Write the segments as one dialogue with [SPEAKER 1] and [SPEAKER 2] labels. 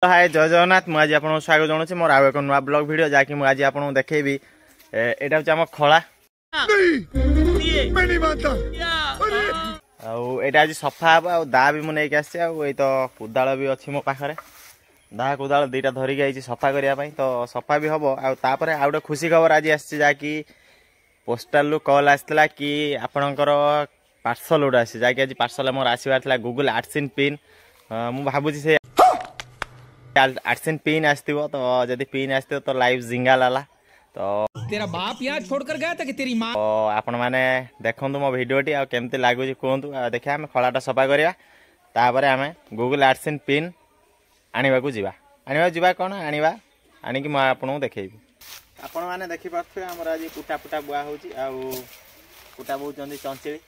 [SPEAKER 1] हाय जय जगन्नाथ मुझे आपको स्वागत जनाऊँ मोर आउ एक नुआ ब्लॉग वीडियो जहाँकि मुझे आपको देखेबी एटा हूँ आम खला आज सफा हम आ दा भी मुझे आसी तो कुदाल भी अच्छी मो पाखे दा कुदाल दुईटा धरिकी आई सफा करने तो सफा भी हम आउे आउ गए खुशी खबर आज आसी पोस्टाल कॉल आसाला कि आपणकर पार्सल गोटे आसी जहाँकि आज पार्सल मोर आसबार था गूगल आर्ट्स इन पिन मु भावुँ से आर्ट्स इन पिन आसो तो जदि पिन आसो तो लाइव जिंगाल आला तो
[SPEAKER 2] तेरा बाप यहाँ छोड़कर गया था कि तेरी माँ
[SPEAKER 1] तो आपण मैंने देखु मो भिडटी आमती लगुच कहतु देखा आम खलाटा सफा करवा तापर आम गूगल आर्ट्स इन पिन आने को जावा कौन आनिबा आनिकी मैं आपको देखी आपण मैंने देखिपे आमर आज कुटा फुटा बुआ होटा बोचंदी चंचली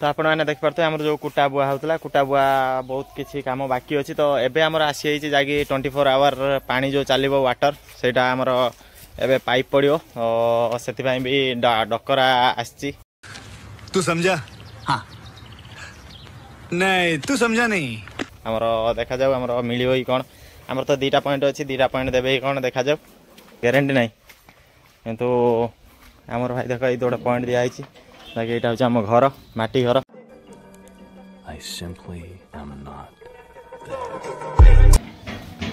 [SPEAKER 1] तो आप देखिपे आम जो कुटा बुआ होता कुटा बुआ बहुत किसी काम बाकी अच्छी तो एबे आमर आसी जाकि 24 आवर पानी जो चलो वाटर से एबे पाइप पड़ो से भी डकरा आसी
[SPEAKER 3] तू समझा हाँ नहीं तू समझा नहीं
[SPEAKER 1] आमर देखा जाऊ आमर मिलियो ही कौन आमर तो 2टा पॉइंट अच्छी 2टा पॉइंट देवे ही कौन देखा जाऊ ग्यारंटी नहीं किंतु आमर भाई देख ये गोटे पॉइंट दिखाई बाकी यहाँ हूँ आम घर माटी घर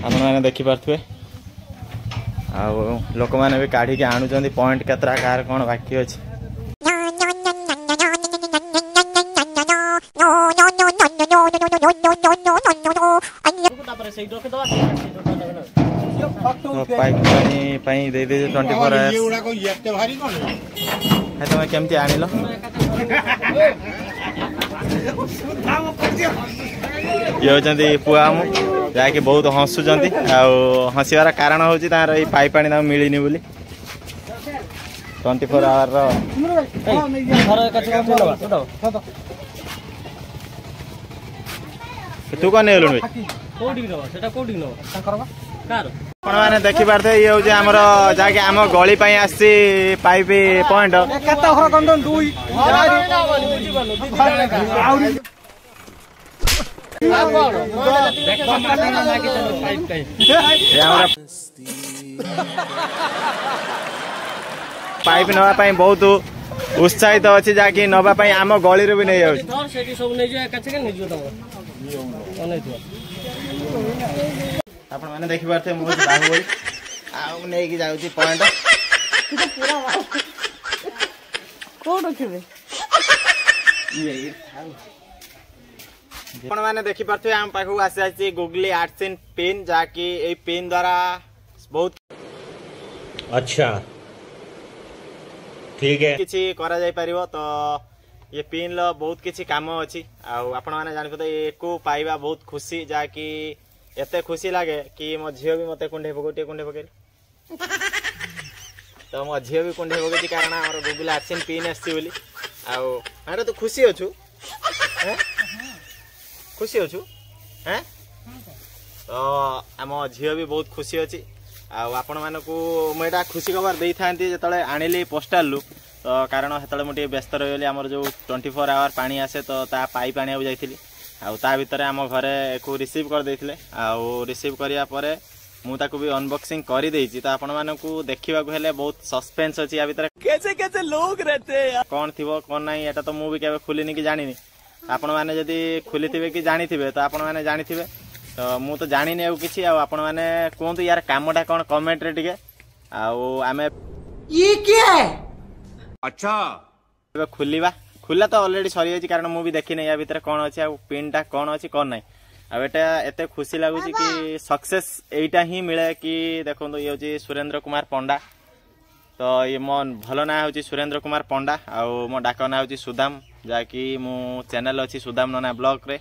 [SPEAKER 1] आपने देखिपे लोक मैंने भी काढ़ी आणुंट पॉइंट केतरा कार कौन बाकी अच्छे पाइप दे 24 तुम केमती आनिल ये होती पुआ जहाँकि बहुत हसुँच हसबार कारण हूँ तार पाइप पानी मिलनी बोली 24 आवर तू कौन नहीं मैंने देखी पारे ये हूँ आमर जहाँकि आम गली आसी पाइप पॉइंट पाइप नापी बहुत उत्साहित अच्छी जहाँकि नापी आम गली भी नहीं आप मैंने देखिपे मुझे बाहुबली आगे जाऊँगी पॉइंट मैंने देखिपे आम पाखक आसी गूगल आर्ट्स इन पिन जहाँकि पिन द्वारा बहुत
[SPEAKER 4] अच्छा ठीक है
[SPEAKER 1] किसी करा जाय परिबो तो ये पिन लो बहुत किसी काम अच्छी आपण मैंने जानते को पाइबा बहुत खुशी जहाँकि एते खुशी लगे कि मो झील भी मत कुंडे पकड़ कुंडे पकड़ तो मो झील भी कुंडे पकड़ी कारण आम गूगल आर्ट्स इन पिन आसली आउ तो खुशी अच्छु खुशी अच्छु हैं तो आम झील भी बहुत खुशी अच्छी आपण मानक मुझे खुशी खबर दे था जो आनिली पोस्टाल तो कारण से मुझे व्यस्त रही आमर जो 24 आवर पानी आसे तो ता पाइप आने जाइली ता भितर आम घरे को रिसीव कर देथिले रिसीव करिया परे मु ताकू भी अनबॉक्सिंग कर देइछि तो आपण मानकू देखिबा को हेले बहुत सस्पेंस अछि आ भितर कैसे कैसे लोग रहते हैं कौन थिबो कौन नहीं एटा तो मु भी केबे खुलिनी कि जानिनी आपण माने जदी खुलिथिबे कि जानिथिबे तो आपण माने जानिथिबे तो मु तो जानिनी आ किछि आपण माने कोंतु यार कामटा कोन कमेंट रे टिके आमे
[SPEAKER 2] ये क्या है
[SPEAKER 1] अच्छा खुलिबा खुला तो ऑलरेडी सरी जाइए कारण मुझे देखी नहीं या भितर कौन अच्छे पिन टा कौन अच्छी कौन ना आटा एत खुशी लगुच कि सक्सेस यहीटा ही मिले कि देखो ये हूँ सुरेंद्र कुमार पंडा तो ये मो भल ना हूँ सुरेंद्र कुमार पंडा आउ मो डाक ना हूँ सुदाम जहाँकि मो चैनल अच्छी सुदाम नना ब्लॉग रे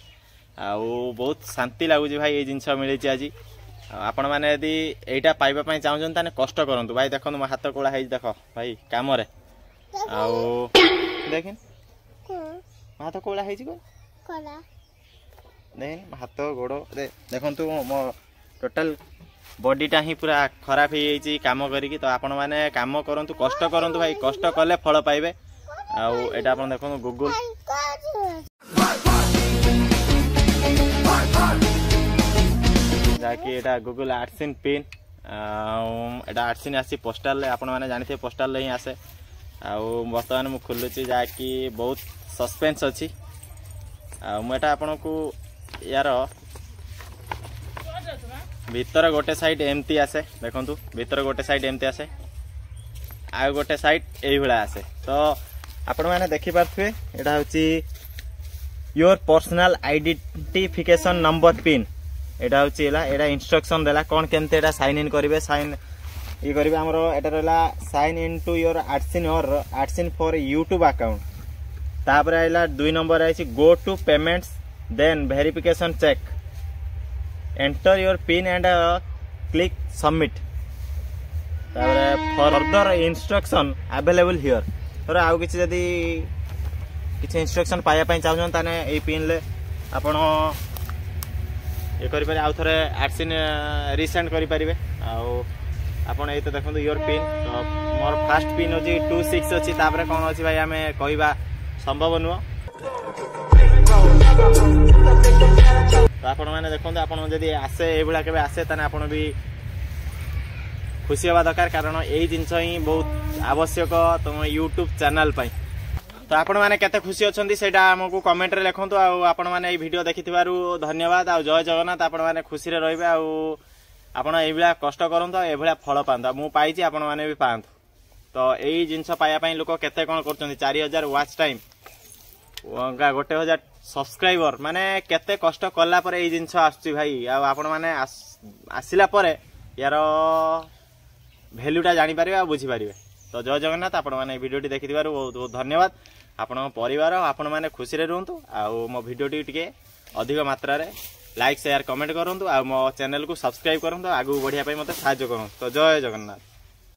[SPEAKER 1] बहुत शांति लगुच भाई ये जिनस मिली आज आपण मैंने यदि यहीटा पाइबापी चाहूँ कष्ट करूँ भाई देखो मो हाथ कोड़ा है देख भाई कम देख हाथ कोड़ा है देख हाथ गोड़ देखु मो टोटाल बॉडीटा ही पूरा खराब हो जाइए काम करी। तो आपण मैंने काम करूँ कष्ट करूँ भाई कष्ट कले फल पाइबे। आटा आप देखो गूगल जहाँकि एटा गूगल आर्टसिन पिन एटा आर्टसिन आसी पोस्टाल आपण मैंने जानी पोस्टाल ही आसे। बर्तमान मुझे खोलुची जहाँकि बहुत सस्पेंस अच्छी मुझा आपन को यार भीतर गोटे साइड एमती आसे देखु भीतर गोटे साइड एमती आसे आ गोटे साइड यही भाया आसे। तो आपण मैंने देखिपे यहाँ हूँ your personal identification number pin एटा हूँ एटा इंस्ट्रक्शन देला कौन केमते एटा साइन इन करेंगे साइन ये करेंगे आमर एटा रहा sign in to your AdSense for YouTube account. तापर आइला 2 number I go to payments then verification check enter your pin and click submit. Further instruction available here. तो आउ किसी जदि किसी इंस्ट्रक्शन पाइबा चाहूँ ताने ए पिन ले आपण ये करें आउ थे आर्टसिन रिसेंड करेंगे। आपड़ ये तो देखो योर पिन तो मोर फास्ट पिन अच्छी 26 अच्छी कौन अच्छी भाई आम कहवा संभव नुह। तो आपण मैंने देखो आपड़ जदि आसे ये के आसे ताने आपड़ भी खुशी हवा दरकार कारण यही जिनस ही बहुत आवश्यक तुम यूट्यूब चैनल पाई। तो आपण मैंने केते खुशी अच्छी से आमको कमेंट रे लिखु। आपण मैंने ये वीडियो देखि धन्यवाद आ जय जगन्नाथ। आपण मैंने खुशी रे रहिबे आपण एभला कष्ट करंतु एभला फल पांतु मु पाइछि आपण मैंने भी पांतु। तो यही जिनस पाया पई लोक केते कोन करछन्ती 4000 वॉच टाइम 1000 सब्सक्राइबर माने केते कष्ट कला पर यही जिनस आछी भाई। आपण मैंने आसिला परे यार वैल्यूटा जानि पारिबे आ बुझी पारिबे। तो जय जगन्नाथ। आपण मैंने वीडियोटी देखि बहुत बहुत धन्यवाद। आपण परिवार आपण मैंने खुशी रे रहंतु आ मो वीडियोटी टिके अधिक मात्रा रे लाइक शेयर कमेंट करंतु आ मो चैनल को सब्सक्राइब करंतु आगु बढ़िया पई मते सहायता करंतु। तो जय जगन्नाथ।